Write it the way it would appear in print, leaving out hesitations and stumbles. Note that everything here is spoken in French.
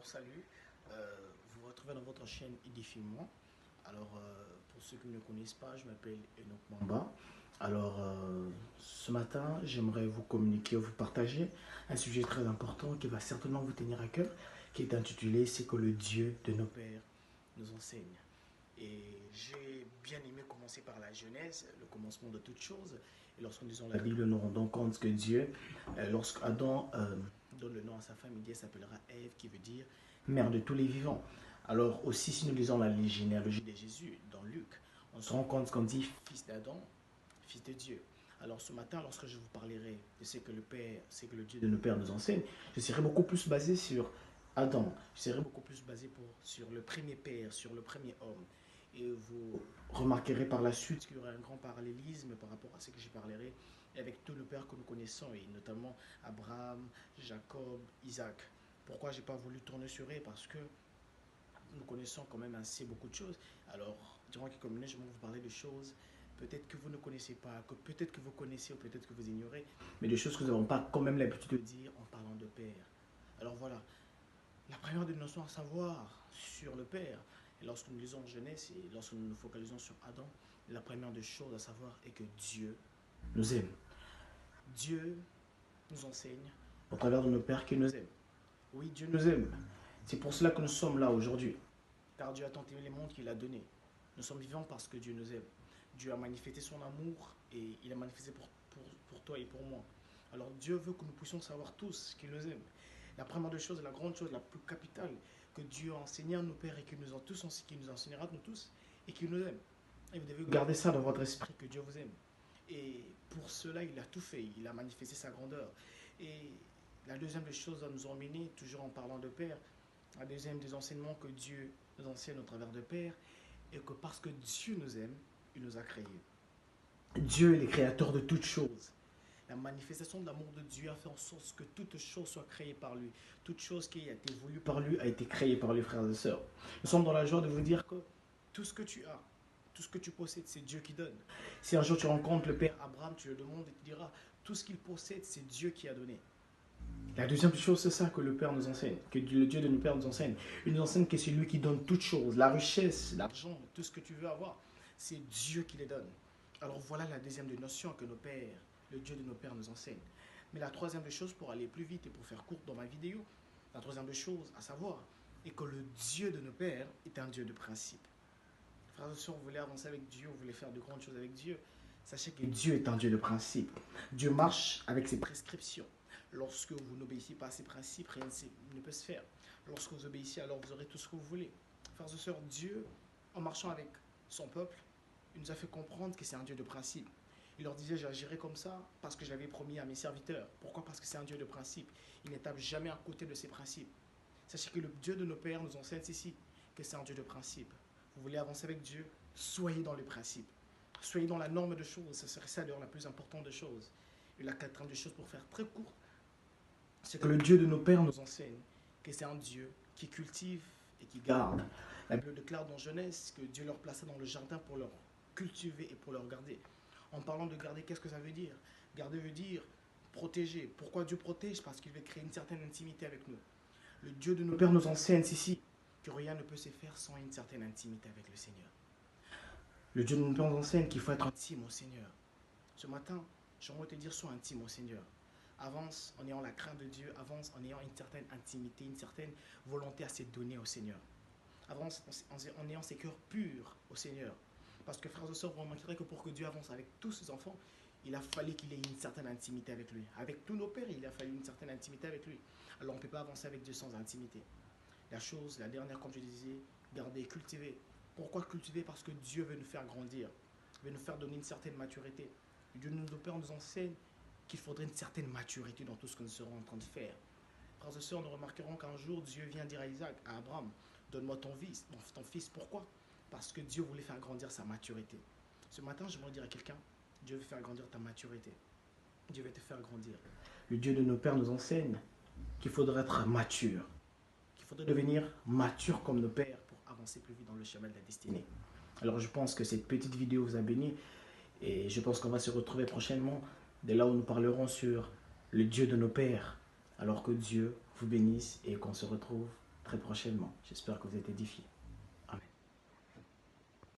Alors salut, vous vous retrouvez dans votre chaîne Édifie-moi. Pour ceux qui ne me connaissent pas, je m'appelle Enoch Mamba. Ce matin, j'aimerais vous communiquer, vous partager un sujet très important qui va certainement vous tenir à cœur, qui est intitulé C'est que le Dieu de nos pères nous enseigne. Et j'ai bien aimé commencer par la Genèse, le commencement de toutes choses. Et lorsque nous lisons la Bible, nous nous rendons compte que Dieu, lorsqu'Adam donne le nom à sa femme, il dit elle s'appellera Ève, qui veut dire mère de tous les vivants. Alors aussi, si nous lisons la généalogie de Jésus dans Luc, on se rend compte qu'on dit fils d'Adam, fils de Dieu. Alors ce matin, lorsque je vous parlerai de ce que le Père, c'est que le Dieu de nos pères nous enseigne, je serai beaucoup plus basé sur Adam. Je serai beaucoup plus basé sur le premier père, sur le premier homme. Et vous remarquerez par la suite qu'il y aura un grand parallélisme par rapport à ce que je parlerai avec tous les pères que nous connaissons, et notamment Abraham, Jacob, Isaac. Pourquoi je n'ai pas voulu tourner sur eux? Parce que nous connaissons quand même assez beaucoup de choses. Alors, durant quelques minutes, je vais vous parler de choses peut-être que vous ne connaissez pas, que peut-être que vous connaissez ou peut-être que vous ignorez, mais des choses que nous n'avons pas quand même l'habitude de dire en parlant de Père. Alors voilà, la première des notions à savoir sur le Père, et lorsque nous lisons Genèse et lorsque nous nous focalisons sur Adam, la première des choses à savoir est que Dieu nous aime. Dieu nous enseigne au travers de nos pères qui nous aiment. Oui, Dieu nous aime. C'est pour cela que nous sommes là aujourd'hui. Car Dieu a tant aimé les mondes qu'il a donné. Nous sommes vivants parce que Dieu nous aime. Dieu a manifesté son amour et il a manifesté pour toi et pour moi. Alors Dieu veut que nous puissions savoir tous qu'il nous aime. La première des choses, la grande chose, la plus capitale que Dieu a enseigné à nos pères et qu'il nous a tous enseigné, qu'il nous enseignera à nous tous et qu'il nous aime. Et vous devez garder ça dans votre esprit, que Dieu vous aime. Et pour cela, il a tout fait. Il a manifesté sa grandeur. Et la deuxième des choses à nous emmener, toujours en parlant de Père, la deuxième des enseignements que Dieu nous enseigne au travers de Père, est que parce que Dieu nous aime, il nous a créés. Dieu est le créateur de toutes choses. La manifestation de l'amour de Dieu a fait en sorte que toute chose soit créée par lui. Toute chose qui a été voulue par lui a été créée par lui, frères et sœurs. Nous sommes dans la joie de vous dire que tout ce que tu as, tout ce que tu possèdes, c'est Dieu qui donne. Si un jour tu rencontres le Père Abraham, tu le demandes et tu diras, tout ce qu'il possède, c'est Dieu qui a donné. La deuxième chose, c'est ça que le Père nous enseigne, que le Dieu de nos pères nous enseigne. Il nous enseigne que c'est lui qui donne toutes choses, la richesse, l'argent, tout ce que tu veux avoir, c'est Dieu qui les donne. Alors voilà la deuxième des notions que nos pères, le Dieu de nos pères nous enseigne. Mais la troisième des choses, pour aller plus vite et pour faire court dans ma vidéo, la troisième des choses à savoir est que le Dieu de nos pères est un Dieu de principe. Frères et sœurs, vous voulez avancer avec Dieu, vous voulez faire de grandes choses avec Dieu, sachez que Dieu est un Dieu de principe. Dieu marche avec ses prescriptions. Lorsque vous n'obéissez pas à ces principes, rien ne peut se faire. Lorsque vous obéissez, alors vous aurez tout ce que vous voulez. Frères et sœurs, Dieu, en marchant avec son peuple, il nous a fait comprendre que c'est un Dieu de principe. Il leur disait, j'agirai comme ça parce que j'avais promis à mes serviteurs. Pourquoi? Parce que c'est un Dieu de principe. Il n'étape jamais à côté de ses principes. Sachez que le Dieu de nos pères nous enseigne ici que c'est un Dieu de principe. Vous voulez avancer avec Dieu, soyez dans le principe. Soyez dans la norme de choses. Ce serait ça d'ailleurs la plus importante des choses. Et la quatrième des choses, pour faire très court, c'est que le Dieu de nos pères nous enseigne que c'est un Dieu qui cultive et qui garde. La Bible déclare dans Genèse que Dieu leur plaça dans le jardin pour leur cultiver et pour leur garder. En parlant de garder, qu'est-ce que ça veut dire? Garder veut dire protéger. Pourquoi Dieu protège? Parce qu'il veut créer une certaine intimité avec nous. Le Dieu de nos pères nous enseigne ici que rien ne peut se faire sans une certaine intimité avec le Seigneur. Le Dieu de nos pères nous enseigne qu'il faut être intime au Seigneur. Ce matin, j'aimerais te dire, sois intime au Seigneur. Avance en ayant la crainte de Dieu, avance en ayant une certaine intimité, une certaine volonté à se donner au Seigneur. Avance en ayant ses cœurs purs au Seigneur. Parce que frères et sœurs, vous remarquerez que pour que Dieu avance avec tous ses enfants, il a fallu qu'il ait une certaine intimité avec lui. Avec tous nos pères, il a fallu une certaine intimité avec lui. Alors on ne peut pas avancer avec Dieu sans intimité. La dernière, comme je disais, garder, cultiver. Pourquoi cultiver? Parce que Dieu veut nous faire grandir, veut nous faire donner une certaine maturité. Dieu de nos pères nous enseigne qu'il faudrait une certaine maturité dans tout ce que nous serons en train de faire. Frères et sœurs, nous remarquerons qu'un jour, Dieu vient dire à Isaac, à Abraham, donne-moi ton fils. Pourquoi? Parce que Dieu voulait faire grandir sa maturité. Ce matin, j'aimerais dire à quelqu'un, Dieu veut faire grandir ta maturité. Dieu veut te faire grandir. Le Dieu de nos pères nous enseigne qu'il faudrait être mature, qu'il faudrait devenir mature comme nos pères pour avancer plus vite dans le chemin de la destinée. Alors je pense que cette petite vidéo vous a béni et je pense qu'on va se retrouver prochainement de là où nous parlerons sur le Dieu de nos pères. Alors que Dieu vous bénisse et qu'on se retrouve très prochainement. J'espère que vous êtes édifiés.